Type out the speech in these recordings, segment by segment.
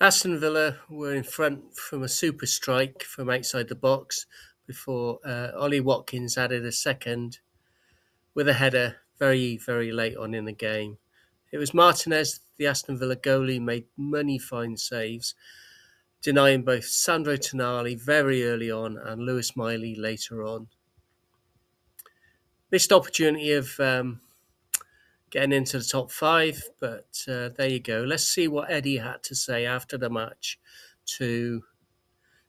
Aston Villa were in front from a super strike from outside the box before Ollie Watkins added a second with a header very, very late on in the game. It was Martinez, the Aston Villa goalie, made many fine saves, denying both Sandro Tonali very early on and Lewis Miley later on. Missed opportunity of getting into the top five, but there you go. Let's see what Eddie had to say after the match to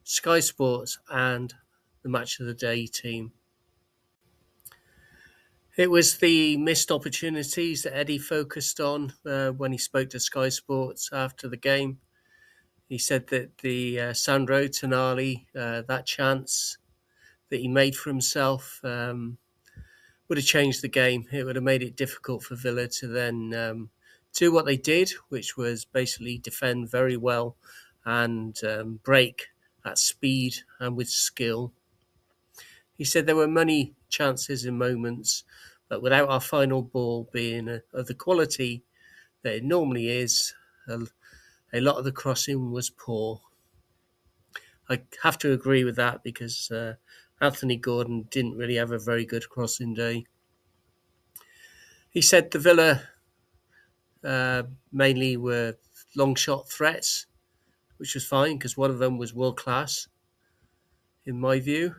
Sky Sports and the Match of the Day team. It was the missed opportunities that Eddie focused on when he spoke to Sky Sports after the game. He said that the Sandro Tonali, that chance that he made for himself would have changed the game. It would have made it difficult for Villa to then do what they did, which was basically defend very well and break at speed and with skill. He said there were many chances and moments, but without our final ball being of the quality that it normally is, a lot of the crossing was poor. I have to agree with that because Anthony Gordon didn't really have a very good crossing day. He said the Villa mainly were long shot threats, which was fine because one of them was world class, in my view.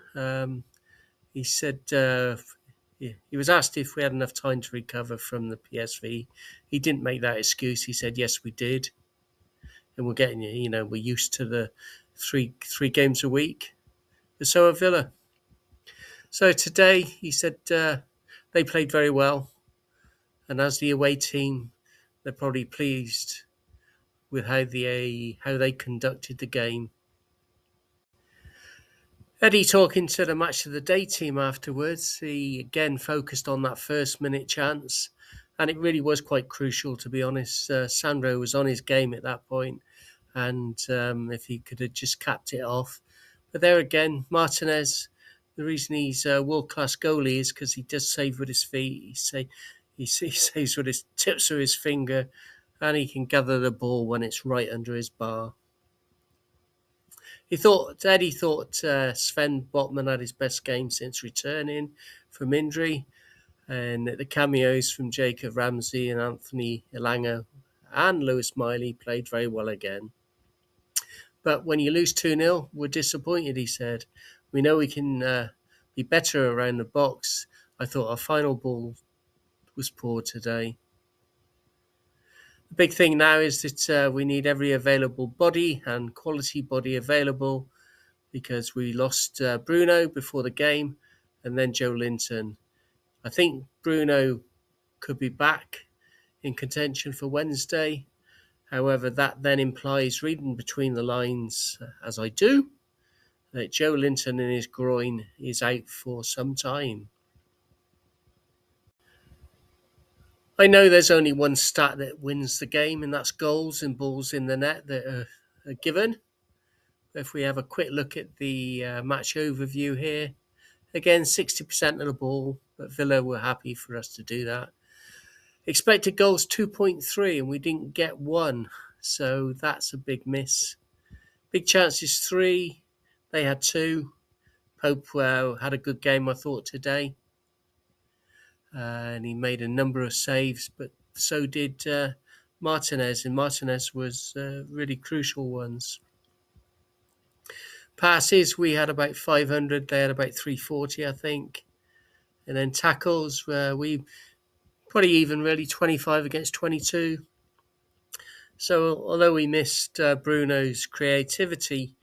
He said he was asked if we had enough time to recover from the PSV. He didn't make that excuse. He said, yes, we did. And we're getting, we're used to the three games a week. But so are Villa. So today, he said they played very well. And as the away team, they're probably pleased with how they conducted the game. Eddie talking to the Match of the Day team afterwards, he again focused on that first minute chance, and it really was quite crucial, to be honest. Sandro was on his game at that point, and if he could have just capped it off. But there again, Martinez, the reason he's a world-class goalie is because he does save with his feet. He saves with his tips of his finger, and he can gather the ball when it's right under his bar. Eddie thought Sven Botman had his best game since returning from injury, and the cameos from Jacob Ramsey and Anthony Elanga and Lewis Miley played very well again. But when you lose 2-0, we're disappointed, he said. We know we can be better around the box. I thought our final ball was poor today. The big thing now is that we need every available body and quality body available because we lost Bruno before the game and then Joe Linton. I think Bruno could be back in contention for Wednesday. However, that then implies, reading between the lines, as I do, that Joe Linton in his groin is out for some time. I know there's only one stat that wins the game, and that's goals and balls in the net that are given. If we have a quick look at the match overview here, again, 60% of the ball, but Villa were happy for us to do that. Expected goals 2.3, and we didn't get one, so that's a big miss. Big chances 3, they had 2. Pope had a good game, I thought, today. And he made a number of saves, but so did Martinez, and Martinez was really crucial ones. Passes, we had about 500, they had about 340, I think. And then tackles, we pretty even, really, 25 against 22. So although we missed Bruno's creativity,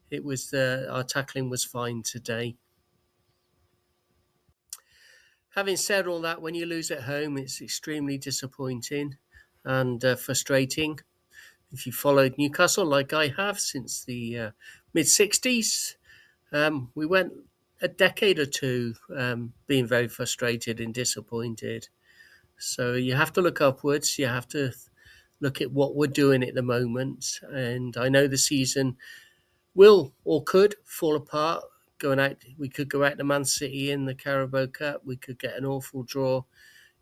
it was our tackling was fine today. Having said all that, when you lose at home, it's extremely disappointing and frustrating. If you followed Newcastle like I have since the mid-60s, we went a decade or two being very frustrated and disappointed. So you have to look upwards. You have to look at what we're doing at the moment. And I know the season will or could fall apart. We could go out to Man City in the Carabao Cup. We could get an awful draw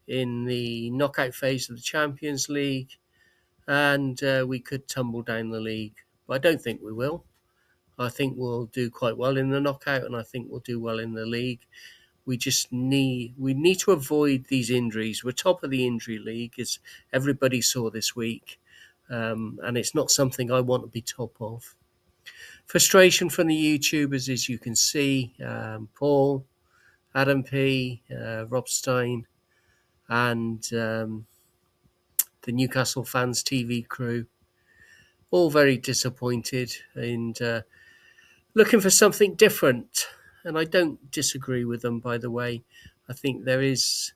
in the knockout phase of the Champions League, and we could tumble down the league. but I don't think we will. I think we'll do quite well in the knockout, and I think we'll do well in the league. We need to avoid these injuries. We're top of the injury league, as everybody saw this week, and it's not something I want to be top of. Frustration from the YouTubers, as you can see, Paul, Adam P, Rob Stein, and the Newcastle Fans TV crew, all very disappointed and looking for something different. And I don't disagree with them, by the way. I think there's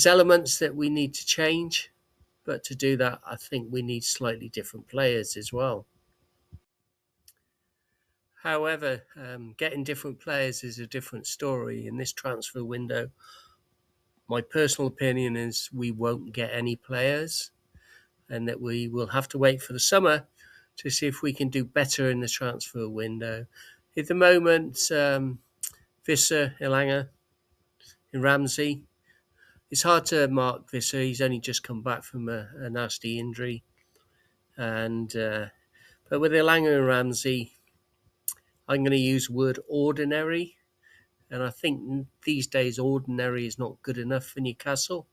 elements that we need to change, but to do that, I think we need slightly different players as well. However, getting different players is a different story. In this transfer window, my personal opinion is we won't get any players, and that we will have to wait for the summer to see if we can do better in the transfer window. At the moment, Visser, Elanga, and Ramsey. It's hard to mark Visser. He's only just come back from a nasty injury, and but with Elanga and Ramsey, I'm going to use word ordinary, and I think these days ordinary is not good enough for Newcastle.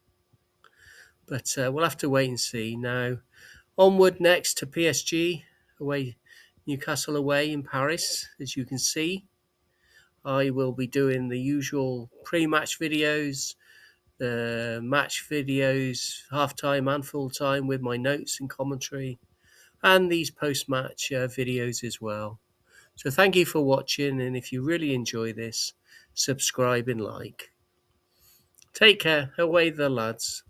But we'll have to wait and see. Now, onward next to PSG, away Newcastle away in Paris, as you can see. I will be doing the usual pre-match videos, the match videos, half-time and full-time with my notes and commentary, and these post-match videos as well. So thank you for watching, and if you really enjoy this, subscribe and like. Take care. Away the lads.